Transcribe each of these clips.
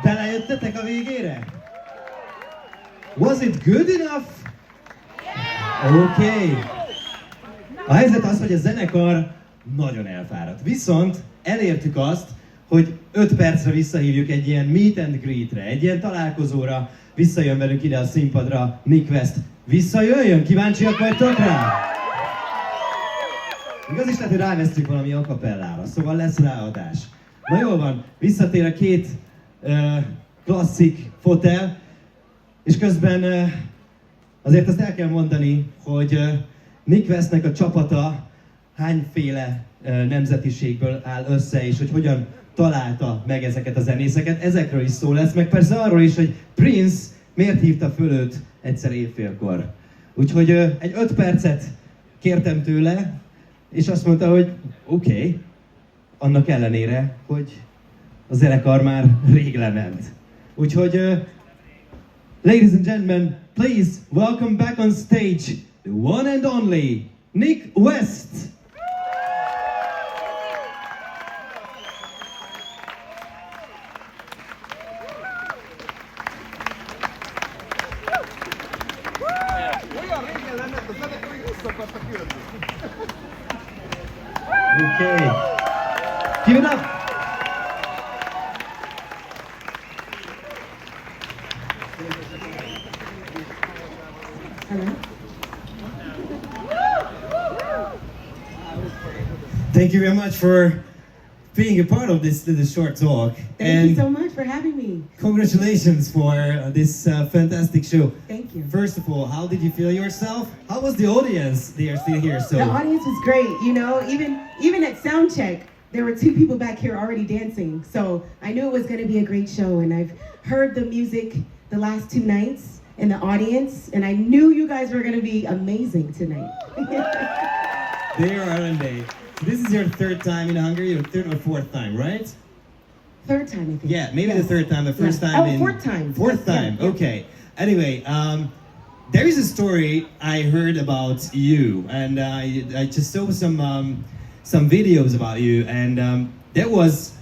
Belejöttetek a végére? Was it good enough? Okay. A helyzet az, hogy a zenekar nagyon elfáradt. Viszont elértük azt, hogy 5 percre visszahívjuk egy ilyen meet and greetre, egy ilyen találkozóra, visszajön velünk ide a színpadra NIK WEST. Visszajöjjön? Kíváncsiak vagytok rá? Igaz is lehet, hogy rávesztük valami a capellára, szóval lesz ráadás. Na jól van, visszatér a 2 klasszik fotel, és közben azért azt el kell mondani, hogy NIK WEST-nek a csapata hányféle nemzetiségből áll össze, és hogy hogyan találta meg ezeket a zenészeket. Ezekről is szó lesz, meg persze arról is, hogy Prince miért hívta föl őt egyszer éjfélkor. Úgyhogy egy 5 percet kértem tőle, és azt mondta, hogy oké, annak ellenére, hogy a zenekar már rég lement. Úgyhogy, ladies and gentlemen, please welcome back on stage the one and only NIK WEST. Okay. Give it up. Hello. Thank you very much for being a part of this short talk. Thank you so much for having me. Congratulations for this fantastic show. Thank you. First of all, how did you feel yourself? How was the audience? They are still here, so. The audience was great, you know, even at sound check, there were 2 people back here already dancing. So I knew it was going to be a great show, and I've heard the music the last 2 nights in the audience, and I knew you guys were going to be amazing tonight. They are, aren't they? This is your 3rd time in Hungary, your 3rd or 4th time, right? 3rd time, I think. Yeah, maybe yes. the 3rd time, the first yes. time oh, in... 4th time. 4th time, yeah. okay. Anyway, there is a story I heard about you, and I just saw some videos about you, and there was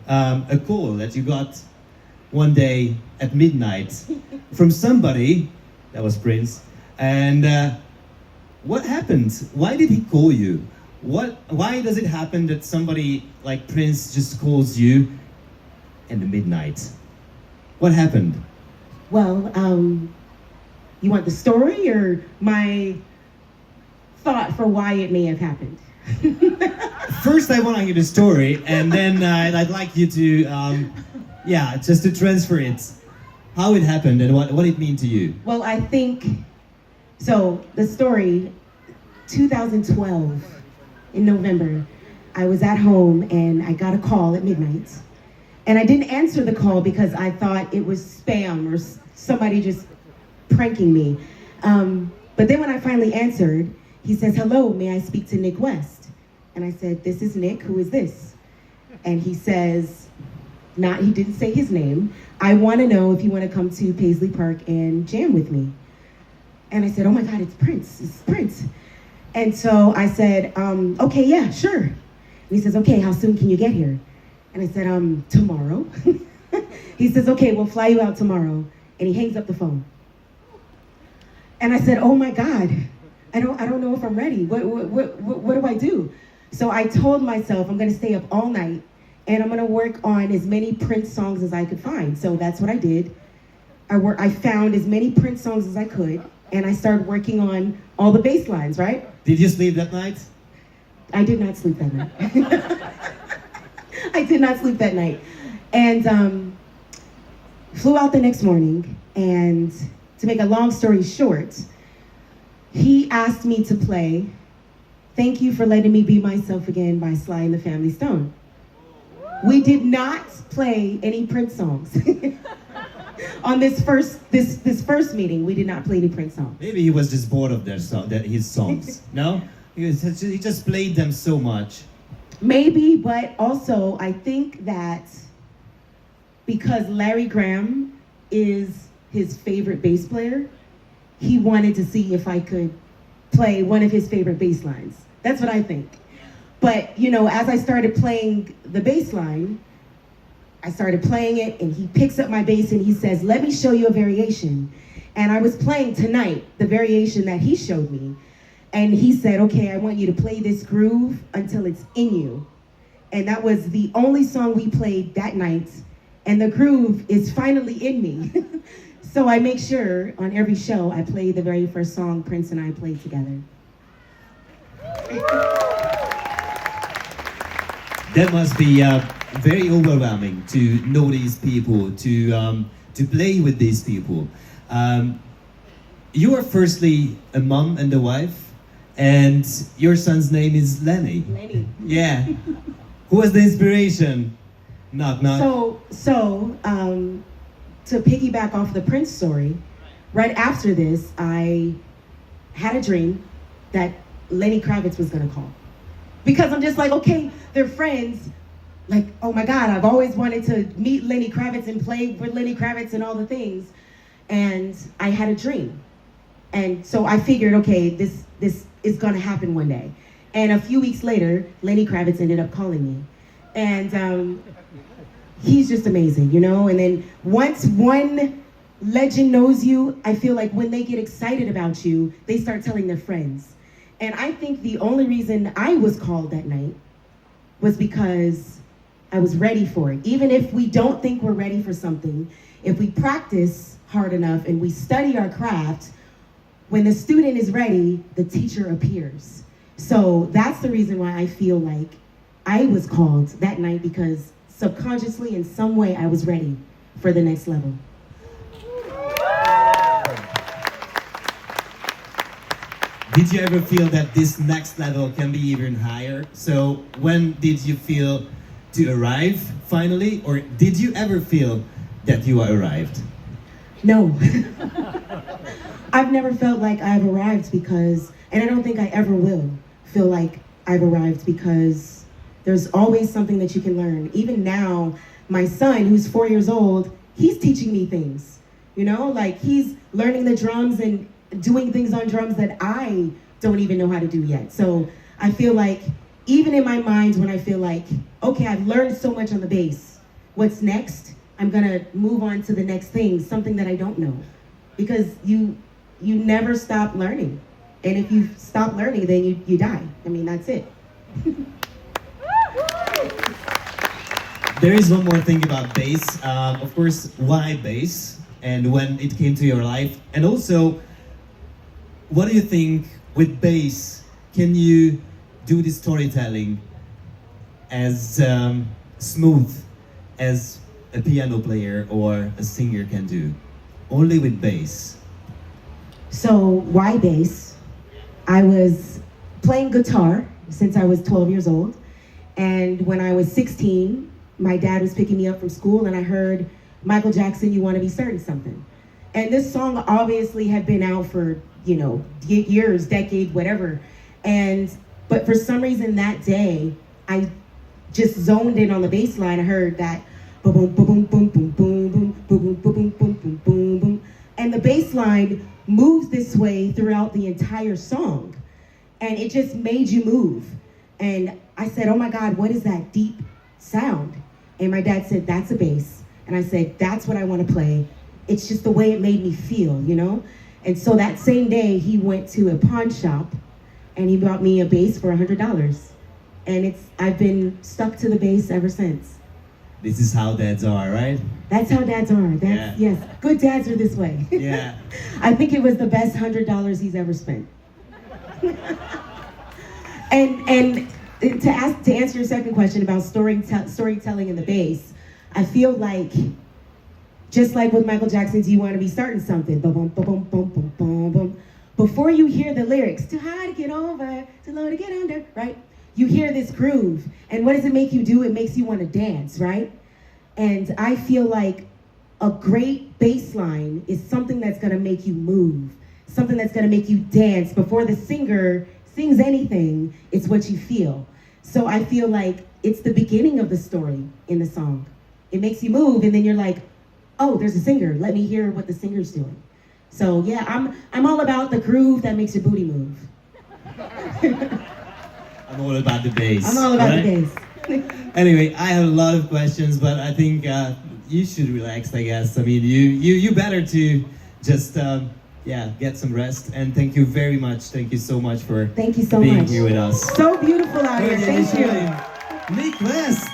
a call that you got one day at midnight from somebody, that was Prince, and what happened? Why did he call you? Why does it happen that somebody like Prince just calls you in the midnight? What happened? Well, you want the story or my thought for why it may have happened? First, I want to hear the story, and then I'd like you to, yeah, just to transfer it, how it happened and what it means to you. Well, I think, so the story, 2012, in November, I was at home and I got a call at midnight. And I didn't answer the call because I thought it was spam or somebody just pranking me. But then when I finally answered, he says, "Hello, may I speak to NIK WEST?" And I said, "This is Nick, who is this?" And he says, he didn't say his name, "I want to know if you want to come to Paisley Park and jam with me." And I said, "Oh my God, it's Prince, it's Prince." And so I said, "Okay, yeah, sure." And he says, "Okay, how soon can you get here?" And I said, "Tomorrow." He says, "Okay, we'll fly you out tomorrow." And he hangs up the phone. And I said, "Oh my God, I don't know if I'm ready. What do I do?" So I told myself I'm gonna stay up all night and I'm gonna work on as many Prince songs as I could find. So that's what I did. I found as many Prince songs as I could, and I started working on all the bass lines, right? Did you sleep that night? I did not sleep that night. I did not sleep that night. And flew out the next morning, and to make a long story short, he asked me to play "Thank You for Letting Me Be Myself Again" by Sly and the Family Stone. We did not play any Prince songs. On this first meeting, we did not play any Prince songs. Maybe he was just bored of his songs. No? He just played them so much. Maybe, but also I think that because Larry Graham is his favorite bass player, he wanted to see if I could play one of his favorite bass lines. That's what I think. But, you know, as I started playing the bass line, I started playing it, and he picks up my bass and he says, let me show you a variation. And I was playing Tonight, the variation that he showed me. And he said, okay, I want you to play this groove until it's in you. And that was the only song we played that night. And the groove is finally in me. So I make sure on every show I play the very first song Prince and I played together. That must be very overwhelming to know these people, to play with these people. You are firstly a mom and a wife, and your son's name is Lenny. Lenny. Yeah. Who was the inspiration? Knock, knock. So, to piggyback off the Prince story, right after this, I had a dream that Lenny Kravitz was gonna call. Because I'm just like, okay, they're friends. Like, oh my God, I've always wanted to meet Lenny Kravitz and play with Lenny Kravitz and all the things. And I had a dream. And so I figured, okay, this is gonna happen one day. And a few weeks later, Lenny Kravitz ended up calling me. And he's just amazing, you know? And then once one legend knows you, I feel like when they get excited about you, they start telling their friends. And I think the only reason I was called that night was because I was ready for it. Even if we don't think we're ready for something, if we practice hard enough and we study our craft, when the student is ready, the teacher appears. So that's the reason why I feel like I was called that night, because subconsciously in some way I was ready for the next level. Did you ever feel that this next level can be even higher? So when did you feel to arrive finally? Or did you ever feel that you arrived? No. I've never felt like I've arrived because, and I don't think I ever will feel like I've arrived, because there's always something that you can learn. Even now, my son, who's 4 years old, he's teaching me things. You know, like he's learning the drums and doing things on drums that I don't even know how to do yet. So I feel like even in my mind when I feel like, okay, I've learned so much on the bass, what's next? I'm gonna move on to the next thing, something that I don't know. Because you never stop learning. And if you stop learning, then you die. I mean, that's it. There is one more thing about bass. Of course, why bass? And when it came to your life? And also, what do you think with bass? Can you do the storytelling as smooth as a piano player or a singer can do? Only with bass. So why bass? I was playing guitar since I was 12 years old. And when I was 16, my dad was picking me up from school and I heard Michael Jackson, You Want to Be Starting Something. And this song obviously had been out for, you know, years, decades, whatever. But for some reason that day, I just zoned in on the bass line. I heard that boom, boom, boom, boom, boom, boom, boom, boom, boom, boom, boom, boom, boom, boom. And the bass line moves this way throughout the entire song. And it just made you move. And I said, oh my God, what is that deep sound? And my dad said, that's a bass. And I said, that's what I want to play. It's just the way it made me feel, you know? And so that same day, he went to a pawn shop and he bought me a bass for $100. And I've been stuck to the bass ever since. This is how dads are, right? That's how dads are. Yeah. Yes, good dads are this way. Yeah. I think it was the best $100 he's ever spent. And to answer your second question about storytelling in the bass, I feel like, just like with Michael Jackson's You Want to Be Starting Something, boom, boom, boom, boom, boom, boom, boom. Before you hear the lyrics, too high to get over, too low to get under, right? You hear this groove, and what does it make you do? It makes you want to dance, right? And I feel like a great bass line is something that's gonna make you move, something that's gonna make you dance. Before the singer sings anything, it's what you feel. So I feel like it's the beginning of the story in the song. It makes you move, and then you're like, oh, there's a singer. Let me hear what the singer's doing. So yeah, I'm all about the groove that makes your booty move. I'm all about the bass. I'm all about right? the bass. Anyway, I have a lot of questions, but I think you should relax, I guess. I mean, you better to just yeah, get some rest. And thank you very much. Thank you so much for Thank you so being much. here with us. So beautiful out here. Thank you. NIK WEST.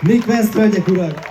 NIK WEST, hölgyek, urak!